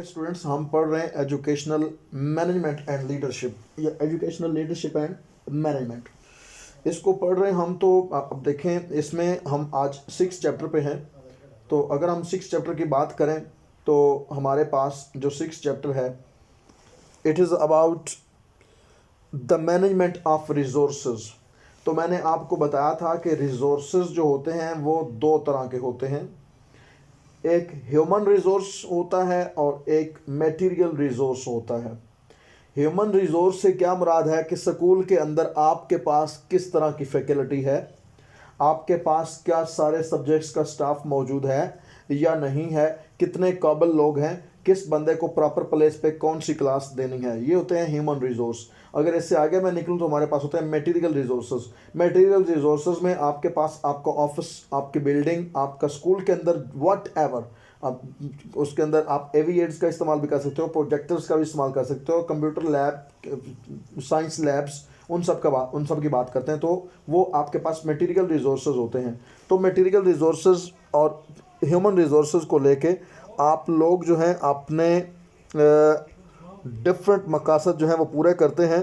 Students, हम पढ़ रहे हैं एजुकेशनल मैनेजमेंट एंड लीडरशिप या एजुकेशनल लीडरशिप एंड मैनेजमेंट। इसको पढ़ रहे हैं हम। तो अब देखें, इसमें हम आज 6 चैप्टर पे हैं। तो अगर हम 6 चैप्टर की बात करें तो हमारे पास जो 6 चैप्टर है, it is about the management of resources. तो मैंने आपको बताया था कि रिसोर्सेज जो होते हैं वो दो तरह के होते हैं। एक ह्यूमन रिसोर्स होता है और एक मटेरियल रिसोर्स होता है। ह्यूमन रिसोर्स से क्या मुराद है कि स्कूल के अंदर आपके पास किस तरह की फैकल्टी है, आपके पास क्या सारे सब्जेक्ट्स का स्टाफ मौजूद है या नहीं है, कितने काबिल लोग हैं, किस बंदे को प्रॉपर प्लेस पे कौन सी क्लास देनी है। ये होते हैं ह्यूमन रिसोर्स। अगर इससे आगे मैं निकलूँ तो हमारे पास होते हैं मटेरियल रिसोर्सेज। मटेरियल रिसोर्सेज में आपके पास आपका ऑफिस, आपकी बिल्डिंग, आपका स्कूल के अंदर वट एवर, आप उसके अंदर आप एवीएड्स का इस्तेमाल भी कर सकते हो, प्रोजेक्टर्स का भी इस्तेमाल कर सकते हो, कंप्यूटर लैब, साइंस लैब्स, उन सब की बात करते हैं। तो वो आपके पास मटेरियल रिसोर्सेज होते हैं। तो मटेरियल रिसोर्सेज और ह्यूमन रिसोर्सेज को लेके आप लोग जो हैं अपने डिफरेंट मकासद जो हैं वो पूरे करते हैं।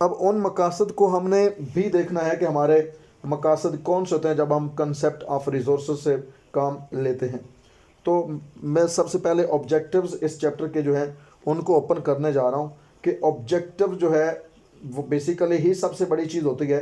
अब उन मकासद को हमने भी देखना है कि हमारे मकासद कौन से होते हैं जब हम कंसेप्ट ऑफ रिसोर्सेज से काम लेते हैं। तो मैं सबसे पहले ऑब्जेक्टिव्स इस चैप्टर के जो हैं उनको ओपन करने जा रहा हूँ कि ऑब्जेक्टिव जो है वो बेसिकली ही सबसे बड़ी चीज़ होती है।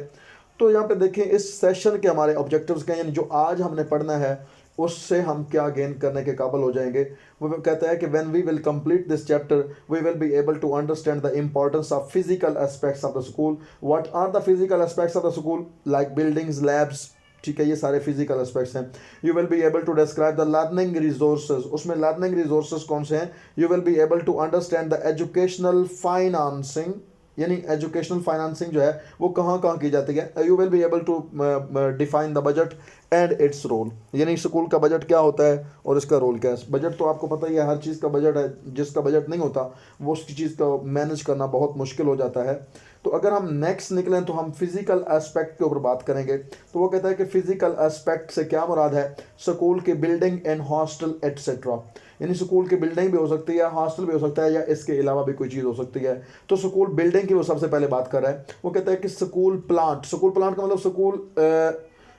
तो यहाँ पे देखें, इस सेशन के हमारे ऑब्जेक्टिव्स क्या हैं, यानी जो आज हमने पढ़ना है उससे हम क्या गेन करने के काबिल हो जाएंगे। वो कहता है कि when we will complete this chapter we will be able to understand the importance of physical aspects of the school. What are the physical aspects of the school, like buildings, labs, ठीक है, ये सारे physical aspects हैं। You will be able to describe the learning resources, उसमें learning resources कौन से हैं। You will be able to understand the educational financing, यानी एजुकेशनल फाइनेंसिंग जो है वो कहाँ कहाँ की जाती है। You will be able to define the budget and its role, यानी स्कूल का बजट क्या होता है और इसका रोल क्या है। बजट तो आपको पता ही है, हर चीज़ का बजट है, जिसका बजट नहीं होता वो उसकी चीज़ का मैनेज करना बहुत मुश्किल हो जाता है। तो अगर हम नेक्स्ट निकलें तो हम फिजिकल एस्पेक्ट के ऊपर बात करेंगे। तो वो कहता है कि फिजिकल एस्पेक्ट से क्या मुराद है, स्कूल की बिल्डिंग एंड हॉस्टल एटसेट्रा, यानी स्कूल की बिल्डिंग भी हो सकती है, हॉस्टल भी हो सकता है, या इसके अलावा भी कोई चीज़ हो सकती है। तो स्कूल बिल्डिंग की वो सबसे पहले बात कर रहा है। वो कहता है कि स्कूल प्लांट, स्कूल प्लांट का मतलब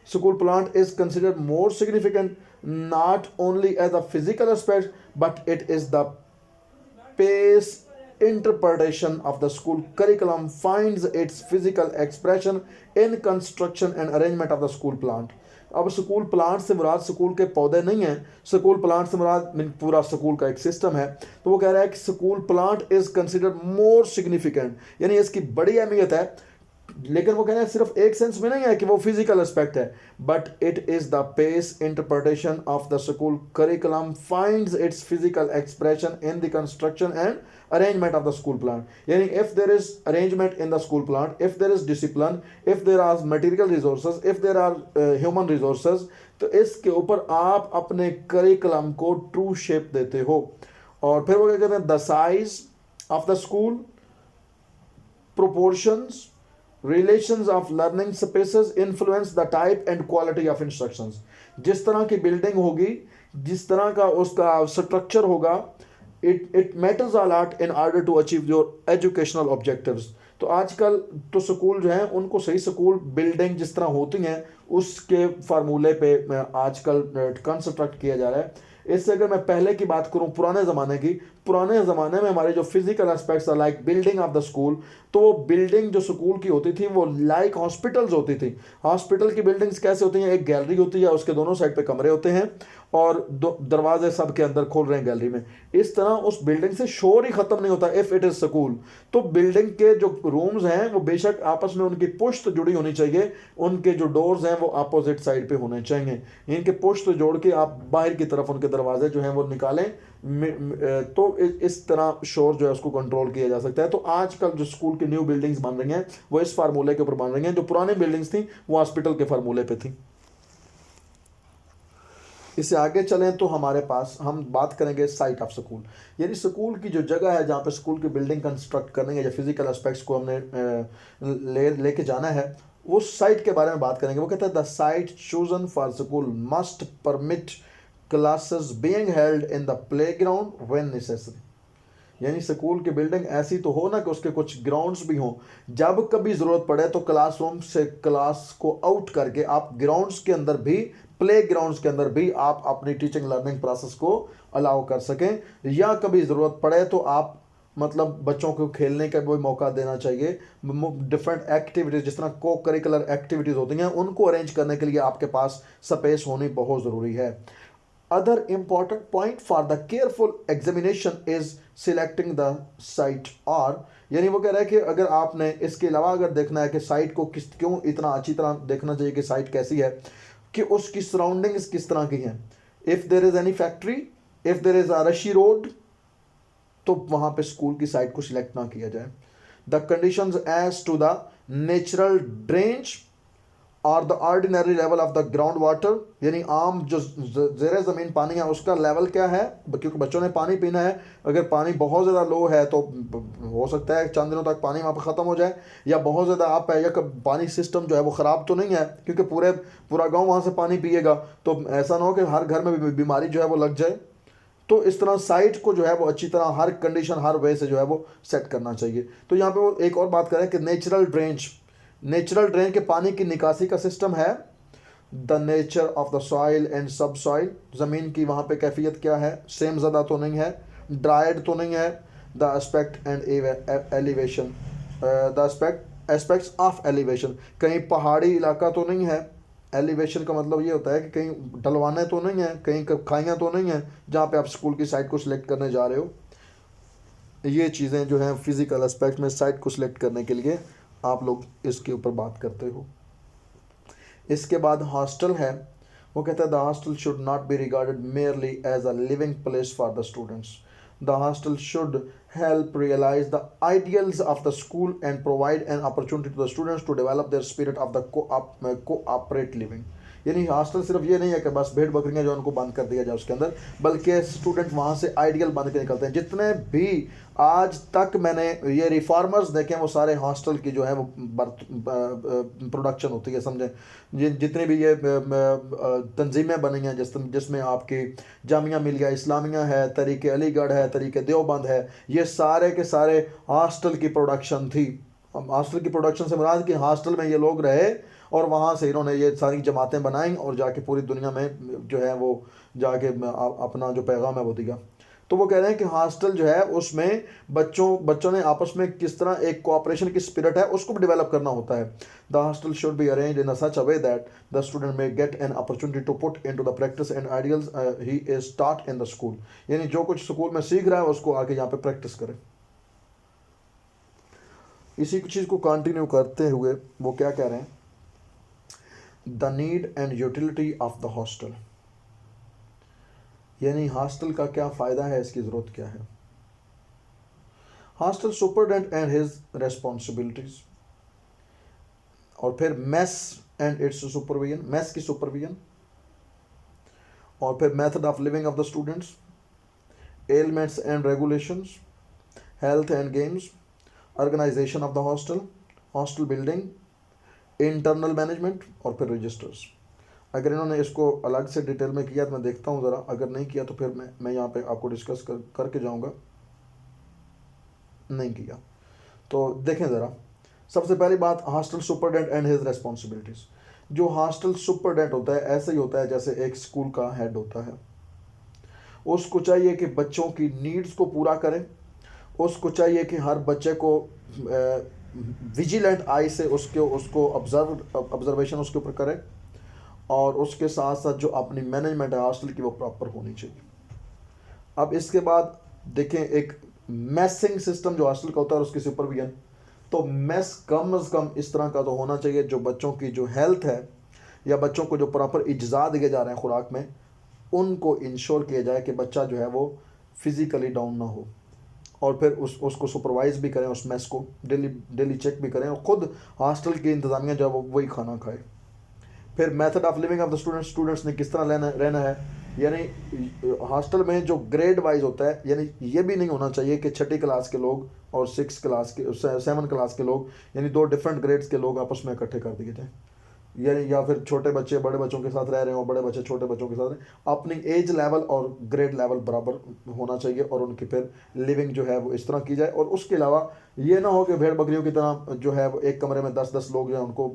school plant is considered more significant not only as a physical aspect but it is the pace interpretation of the school curriculum finds its physical expression in construction and arrangement of the school plant। अब school plant से मुराद school के पौधे नहीं है, school plant से मुराद पूरा school का एक सिस्टम है। तो वो कह रहा है कि school plant is considered more significant, यानी इसकी बड़ी अहमियत है। लेकिन वो कहना है सिर्फ एक सेंस में नहीं है कि वो फिजिकल एस्पेक्ट है, but it is the pace interpretation of the school curriculum finds its physical expression in the construction and arrangement of the school plant। यानी if there is arrangement in the school plant, if there is discipline, if there are material resources, if there are human resources, तो इसके ऊपर आप अपने curriculum को true shape देते हो। और फिर वो क्या कहते हैं, the size of the school, proportions, relations of learning spaces influence the type and quality of instructions। जिस तरह की बिल्डिंग होगी, जिस तरह का उसका स्ट्रक्चर होगा, it matters a lot in order to achieve your educational objectives। तो आजकल तो स्कूल जो है उनको सही स्कूल बिल्डिंग जिस तरह होती हैं उसके फार्मूले पे आजकल कंस्ट्रक्ट किया जा रहा है। इससे अगर मैं पहले की बात करूं, पुराने ज़माने की, पुराने ज़माने में हमारे जो फिजिकल एस्पेक्ट्स है like building of the school, तो वो बिल्डिंग जो स्कूल की होती थी वो लाइक हॉस्पिटल्स होती थी। हॉस्पिटल की बिल्डिंग्स कैसे होती हैं, एक गैलरी होती है, उसके दोनों साइड पे कमरे होते हैं और दरवाजे सब के अंदर खोल रहे हैं गैलरी में। इस तरह उस बिल्डिंग से शोर ही खत्म नहीं होता इफ़ इट इज़ स्कूल। तो बिल्डिंग के जो रूम्स हैं वो बेशक आपस में उनकी पुश्त जुड़ी होनी चाहिए, उनके जो डोर्स हैं वो अपोजिट साइड पे होने चाहिए। इनके पुश्त जोड़ के आप बाहर की तरफ उनके दरवाजे जो हैं वो निकालें, तो इस तरह शोर जो है उसको कंट्रोल किया जा सकता है। तो आजकल जो स्कूल की न्यू बिल्डिंग्स बन रही हैं वो इस फार्मूले के ऊपर बन रही हैं। जो पुरानी बिल्डिंग्स थी वो हॉस्पिटल के फार्मूले पे थी। इससे आगे चलें तो हमारे पास हम बात करेंगे साइट ऑफ स्कूल, यानी स्कूल की जो जगह है जहाँ पे स्कूल की बिल्डिंग कंस्ट्रक्ट करनी है या फिजिकल एस्पेक्ट्स को हमने लेके जाना है, उस साइट के बारे में बात करेंगे। वो कहता है the site chosen for school must permit classes being held in the playground when necessary। यानी स्कूल की बिल्डिंग ऐसी तो हो ना कि उसके कुछ ग्राउंड्स भी हों, जब कभी ज़रूरत पड़े तो क्लासरूम से क्लास को आउट करके आप ग्राउंड्स के अंदर भी, प्ले ग्राउंड्स के अंदर भी आप अपनी टीचिंग लर्निंग प्रोसेस को अलाउ कर सकें, या कभी ज़रूरत पड़े तो आप मतलब बच्चों को खेलने का भी मौका देना चाहिए। डिफरेंट एक्टिविटीज़ जिस तरह को करिकुलर एक्टिविटीज़ होती हैं उनको अरेंज करने के लिए आपके पास स्पेस होनी बहुत ज़रूरी है। Other important point for the careful examination is selecting the site, और यानी वो कह रहा है कि अगर आपने इसके अलावा अगर देखना है कि साइट को क्यों इतना अच्छी तरह देखना चाहिए कि साइट कैसी है, कि उसकी सराउंडिंग्स किस तरह की हैं। If there is any factory, if there is a रशी रोड, तो वहाँ पे स्कूल की साइट को सिलेक्ट ना किया जाए। The conditions as to the natural drainage और the ordinary level of the ground water, यानी आम जो ज़ेरे ज़मीन पानी है उसका लेवल क्या है, क्योंकि बच्चों ने पानी पीना है। अगर पानी बहुत ज़्यादा लो है तो हो सकता है चंद दिनों तक पानी वहाँ पर ख़त्म हो जाए, या बहुत ज़्यादा आप है या पानी सिस्टम जो है वो ख़राब तो नहीं है, क्योंकि पूरा गाँव वहाँ से पानी पिएगा तो ऐसा ना हो कि हर घर में बीमारी जो है वो लग जाए। तो इस तरह साइट को जो है वो अच्छी तरह हर कंडीशन हर वे से जो है वो सेट करना चाहिए। तो यहाँ पे वो एक और बात करें कि नेचुरल ड्रेन के पानी की निकासी का सिस्टम है। The nature of the soil and सब सॉइल, ज़मीन की वहाँ पे कैफियत क्या है, सेम ज़्यादा तो नहीं है, ड्राइड तो नहीं है। The aspect and elevation, the aspects of elevation, कहीं पहाड़ी इलाका तो नहीं है। एलिवेशन का मतलब ये होता है कि कहीं ढलवाने तो नहीं है, कहीं खाइयाँ तो नहीं है जहाँ पे आप स्कूल की साइट को सिलेक्ट करने जा रहे हो। ये चीज़ें जो हैं फिज़िकल एस्पेक्ट में साइट को सिलेक्ट करने के लिए आप लोग इसके ऊपर बात करते हो। इसके बाद हॉस्टल है, वो कहता है the hostel should not be regarded merely as a living place for the students. The hostel should help realize the ideals of the school and provide an opportunity to the students to develop their spirit of the cooperate living। यानी hostel सिर्फ ये नहीं है कि बस भेड़ बकरियां जो उनको बंद कर दिया जाए उसके अंदर, बल्कि स्टूडेंट वहाँ से आइडियल बन के निकलते हैं। जितने भी आज तक मैंने ये रिफॉर्मर्स देखे हैं वो सारे हॉस्टल की जो है वो प्रोडक्शन होती है, समझें। जितनी भी ये तंजीमें बनी हैं जिसमें आपकी जामिया मिलिया इस्लामिया है, तरीके अलीगढ़ है, तरीके देवबंद है, ये सारे के सारे हॉस्टल की प्रोडक्शन थी। हॉस्टल की प्रोडक्शन से मुराद कि हॉस्टल में ये लोग रहे और वहाँ से इन्होंने ये सारी जमातें बनाई और जाके पूरी दुनिया में जो है वो जाके अपना जो पैगाम है वो दिया। तो वो कह रहे हैं कि हॉस्टल जो है उसमें बच्चों ने आपस में किस तरह एक कोऑपरेशन की स्पिरिट है उसको भी डेवलप करना होता है। The hostel should be arranged in such a way that the student may get an opportunity to put into the practice and ideals he is taught in the school. यानी जो कुछ school में सीख रहा है उसको आके यहाँ पे प्रैक्टिस करे। इसी चीज़ को कंटिन्यू करते हुए वो क्या कह रहे हैं, the need and utility of the hostel, यानी हॉस्टल का क्या फ़ायदा है, इसकी ज़रूरत क्या है। Hostel superintendent and his responsibilities, और फिर mess and its supervision, mess की सुपरविजन, और फिर method of living of the students, elements and regulations, health and games, organisation of the hostel, hostel building, internal management, और फिर registers. अगर इन्होंने इसको अलग से डिटेल में किया तो मैं देखता हूँ ज़रा, अगर नहीं किया तो फिर मैं यहाँ पे आपको डिस्कस करके जाऊँगा। नहीं किया तो देखें ज़रा। सबसे पहली बात, hostel superintendent and his responsibilities. जो हॉस्टल सुपरडेंट होता है ऐसे ही होता है जैसे एक स्कूल का हेड होता है। उसको चाहिए कि बच्चों की नीड्स को पूरा करें, उसको चाहिए कि हर बच्चे को विजिलेंट आई से उसको ऑब्जर्वेशन उसके ऊपर करे, और उसके साथ साथ जो अपनी मैनेजमेंट है हॉस्टल की वो प्रॉपर होनी चाहिए। अब इसके बाद देखें एक मैसिंग सिस्टम जो हॉस्टल का होता है और उसकी सुपरविजन। तो मैस कम अज़ कम इस तरह का तो होना चाहिए जो बच्चों की जो हेल्थ है या बच्चों को जो प्रॉपर इज्ज़ा दिए जा रहे हैं खुराक में, उनको इंश्योर किया जाए कि बच्चा जो है वो फिज़िकली डाउन ना हो, और फिर उसको सुपरवाइज़ भी करें, उस मैस को डेली चेक भी करें, और ख़ुद हॉस्टल की इंतज़ामिया जो है वही खाना खाए। फिर method of living of the students ने किस तरह रहना है, यानी हॉस्टल में जो ग्रेड वाइज होता है, यानी ये भी नहीं होना चाहिए कि 6ठी क्लास के लोग और 7 क्लास के लोग, यानी 2 डिफरेंट ग्रेड्स के लोग आपस में इकट्ठे कर दिए जाए। यानी या फिर छोटे बच्चे बड़े बच्चों के साथ रह रहे हो, बड़े बच्चे छोटे बच्चों के साथ अपनी एज लेवल और ग्रेड लेवल बराबर होना चाहिए, और उनकी फिर लिविंग जो है वो इस तरह की जाए। और उसके अलावा ये ना हो कि भेड़ बकरियों की तरह जो है वो एक कमरे में 10-10 लोग जो है उनको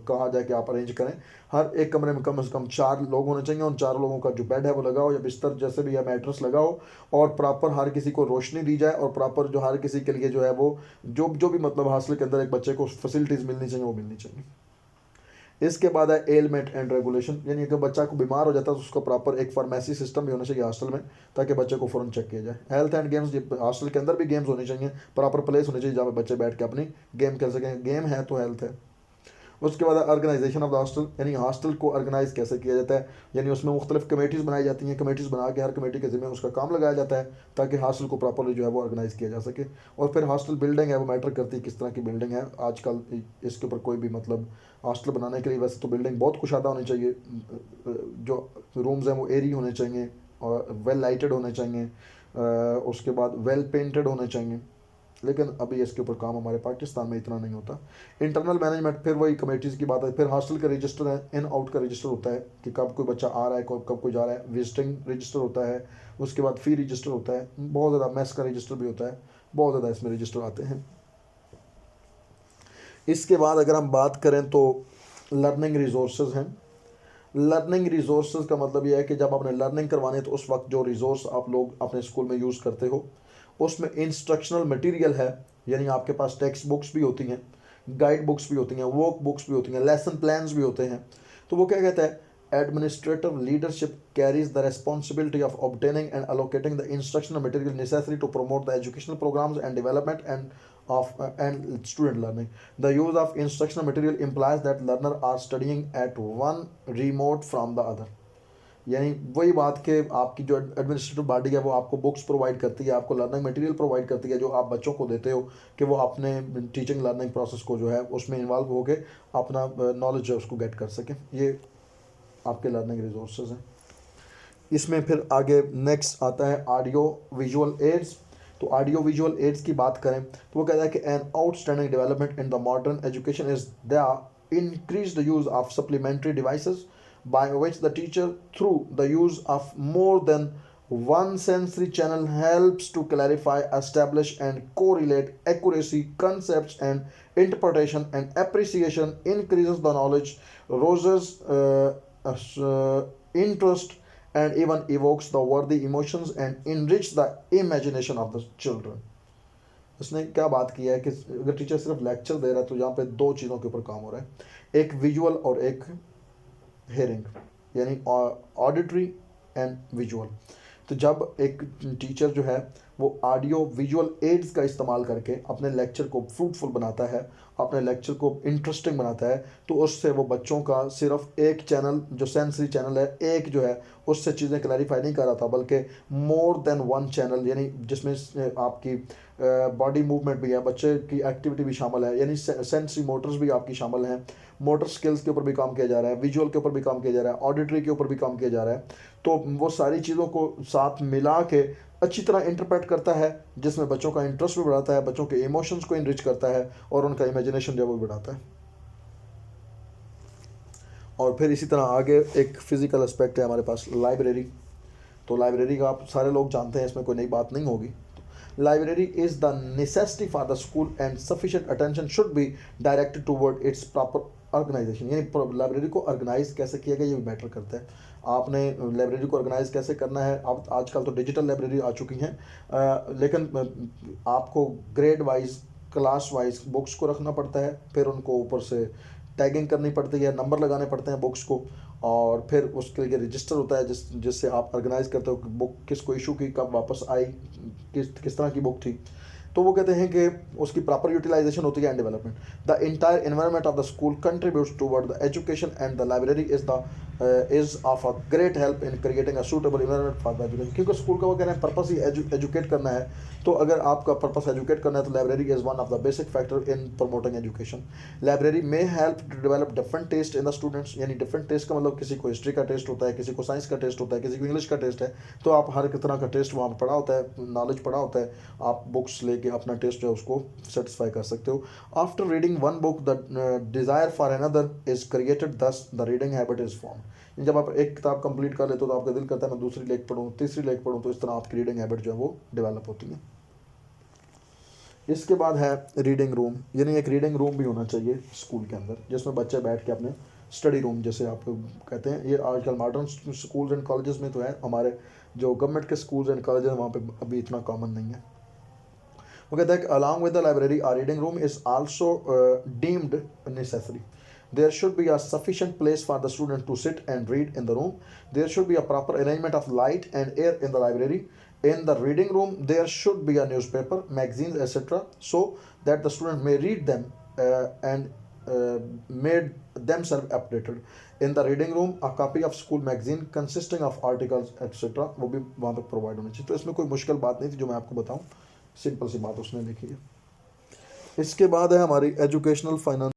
कहा जाए कि आप अरेंज करें। हर एक कमरे में कम से कम 4 लोग होने चाहिए, उन 4 लोगों का जो बेड है वो लगा हो, या बिस्तर जैसे भी या मैट्रेस लगा हो, और प्रॉपर हर किसी को रोशनी दी जाए, और प्रॉपर जो हर किसी के लिए जो है वो जो जो भी मतलब हॉस्टल के अंदर एक बच्चे को फैसिलिटीज़ मिलनी चाहिए वो मिलनी चाहिए। इसके बाद है एलमेंट एंड रेगुलेशन, यानी अगर बच्चा को बीमार हो जाता है तो उसका प्रॉपर एक फार्मेसी सिस्टम भी होना चाहिए हॉस्टल में, ताकि बच्चे को फ़ौरन चेक किया जाए। हेल्थ एंड गेम्स, हॉस्टल के अंदर भी गेम्स होनी चाहिए, प्रॉपर प्लेस होनी चाहिए जहाँ पे बच्चे बैठ के अपनी गेम खेल सकें, गेम है तो हेल्थ है। उसके बाद ऑर्गेनाइजेशन ऑफ द हॉस्टल, यानी हॉस्टल को ऑर्गेनाइज कैसे किया जाता है, यानी उसमें मुख्तलिफ कमेटीज़ बनाई जाती हैं, कमेटीज़ बना के हर कमेटी के ज़िम्मे उसका काम लगाया जाता है ताकि हॉस्टल को प्रॉपरली जो है वो ऑर्गेनाइज़ किया जा सके। और फिर हॉस्टल बिल्डिंग है वो मैटर करती है किस तरह की बिल्डिंग है। आजकल इसके ऊपर कोई भी मतलब हॉस्टल बनाने के लिए वैसे तो बिल्डिंग बहुत कुशादा होनी चाहिए, जो रूम्स हैं वो एयरी होने चाहिए और वेल लाइटेड होने चाहिए, उसके बाद वेल पेंटेड होने चाहिए, लेकिन अभी इसके ऊपर काम हमारे पाकिस्तान में इतना नहीं होता। इंटरनल मैनेजमेंट, फिर वही कमेटीज़ की बात है। फिर हॉस्टल का रजिस्टर है, इन आउट का रजिस्टर होता है कि कब कोई बच्चा आ रहा है कब कोई जा रहा है, विजिटिंग रजिस्टर होता है, उसके बाद फ़ी रजिस्टर होता है, बहुत ज़्यादा मैस का रजिस्टर भी होता है, बहुत ज़्यादा इसमें रजिस्टर आते हैं। इसके बाद अगर हम बात करें तो लर्निंग रिसोर्सेज हैं। लर्निंग रिसोर्सेज का मतलब यह है कि जब आपने लर्निंग करवानी है तो उस वक्त जो रिसोर्स आप लोग अपने स्कूल में यूज़ करते हो उसमें इंस्ट्रक्शनल मटेरियल है, यानी आपके पास टेक्स्ट बुक्स भी होती हैं, गाइड बुक्स भी होती हैं, वर्क बुक्स भी होती हैं, लेसन प्लान्स भी होते हैं। तो वो क्या कहता है, administrative leadership carries the responsibility of obtaining and allocating the instructional material necessary to promote the educational programmes and development and student learning. The use of instructional material implies that learners are studying at one remote from the other. यानी वही बात कि आपकी जो administrative body है वो आपको books provide करती है, आपको लर्निंग मटेरियल प्रोवाइड करती है जो आप बच्चों को देते हो कि वो अपने टीचिंग लर्निंग प्रोसेस को जो है उसमें इन्वॉल्व होके अपना नॉलेज जो है उसको गेट कर सकें। ये आपके लर्निंग रिसोर्सेज हैं। इसमें फिर आगे नेक्स्ट आता है ऑडियो विजुअल एड्स। तो ऑडियो विजुअल एड्स की बात करें तो वो कहता है कि an outstanding development in the modern education is the increased use of supplementary devices by which the teacher through the use of more than one sensory channel helps to clarify, establish and correlate accuracy concepts and interpretation and appreciation, increases the knowledge, raises interest and even evokes the worthy emotions and enrich the imagination of the children. उसने क्या बात की है कि अगर teacher सिर्फ lecture दे रहा है तो यहाँ पे 2 चीज़ों के ऊपर काम हो रहा है, एक विजुअल और एक हेयरिंग, यानी ऑडिटरी एंड विजुअल। तो जब एक टीचर जो है वो ऑडियो विजुअल एड्स का इस्तेमाल करके अपने लेक्चर को फ्रूटफुल बनाता है, अपने लेक्चर को इंटरेस्टिंग बनाता है, तो उससे वो बच्चों का सिर्फ एक चैनल जो सेंसरी चैनल है एक जो है उससे चीज़ें क्लैरिफाई नहीं कर रहा था, बल्कि मोर देन वन चैनल, यानी जिसमें आपकी बॉडी मूवमेंट भी है, बच्चे की एक्टिविटी भी शामिल है, यानी सेंसरी मोटर्स भी आपकी शामिल हैं, मोटर स्किल्स के ऊपर भी काम किया जा रहा है, विजुअल के ऊपर भी काम किया जा रहा है, ऑडिटरी के ऊपर भी काम किया जा रहा है। तो वो सारी चीज़ों को साथ मिला के अच्छी तरह इंटरप्रेट करता है, जिसमें बच्चों का इंटरेस्ट भी बढ़ाता है, बच्चों के इमोशंस को इनरिच करता है और उनका इमेजिनेशन जो वो बढ़ाता है। और फिर इसी तरह आगे एक फ़िज़िकल एस्पेक्ट है हमारे पास, लाइब्रेरी। तो लाइब्रेरी का आप सारे लोग जानते हैं, इसमें कोई नई बात नहीं होगी। Library is the necessity for the school and sufficient attention should be directed toward its proper organisation, यानी लाइब्रेरी को ऑर्गेनाइज कैसे किया गया ये भी मैटर करता है। आपने लाइब्रेरी को ऑर्गेनाइज कैसे करना है, अब आजकल तो डिजिटल लाइब्रेरी आ चुकी हैं, लेकिन आपको grade wise class wise books को रखना पड़ता है, फिर उनको ऊपर से टैगिंग करनी पड़ती है, नंबर लगाने पड़ते हैं बुक्स को, और फिर उसके लिए रजिस्टर होता है जिससे आप ऑर्गेनाइज करते हो कि बुक किसको इशू की, कब वापस आई, किस तरह की बुक थी। तो वो कहते हैं कि उसकी प्रॉपर यूटिलाइजेशन होती है and development. The entire environment of the school contributes toward the education and the library is the is of a great help in creating a suitable environment for the education, क्योंकि school का वो कह रहे हैं purpose ही educate करना है। तो अगर आपका पर्पस एजुकेट करना है तो library is one of the basic factor in promoting education. Library में help to develop different taste in the students, यानी डिफरेंट टेस्ट का मतलब किसी को हिस्ट्री का टेस्ट होता है, किसी को साइंस का टेस्ट होता है, किसी को इंग्लिश का टेस्ट है, तो आप हर एक तरह का टेस्ट वहाँ पर पढ़ा होता है, नॉलेज पढ़ा होता है, आप बुक्स लेके अपना टेस्ट जो है उसको सेटिस्फाई कर सकते हो। After reading one book the desire for another is created, thus the reading habit is form. जब आप एक किताब कंप्लीट कर लेते हो तो आपका दिल करता है मैं दूसरी लेख पढ़ूँ, तीसरी लेख पढ़ूँ, तो इस तरह आपकी रीडिंग हैबिट जो है वो डेवलप होती है। इसके बाद है रीडिंग रूम, यानी एक रीडिंग रूम भी होना चाहिए स्कूल के अंदर, जिसमें बच्चे बैठ के अपने स्टडी रूम जैसे आप कहते हैं, ये आजकल मॉडर्न स्कूल्स एंड कॉलेजेस में तो है, हमारे जो गवर्नमेंट के स्कूल्स एंड कॉलेजेस हैं वहाँ पे अभी इतना कॉमन नहीं है। वो कहता है कि along with the library our reading room is also deemed necessary. There should be a sufficient place for the student to sit and read in the room. There should be a proper arrangement of light and air in the library. In the reading room, there should be a newspaper, magazines, etc., so that the student may read them and made themselves updated. In the reading room, a copy of school magazine consisting of articles, etc., वो भी वहाँ पे provide होनी चाहिए। तो इसमें कोई मुश्किल बात नहीं थी जो मैं आपको बताऊँ, सिंपल सी बात उसने लिखी है। इसके बाद है हमारी एजुकेशनल फाइनेंस।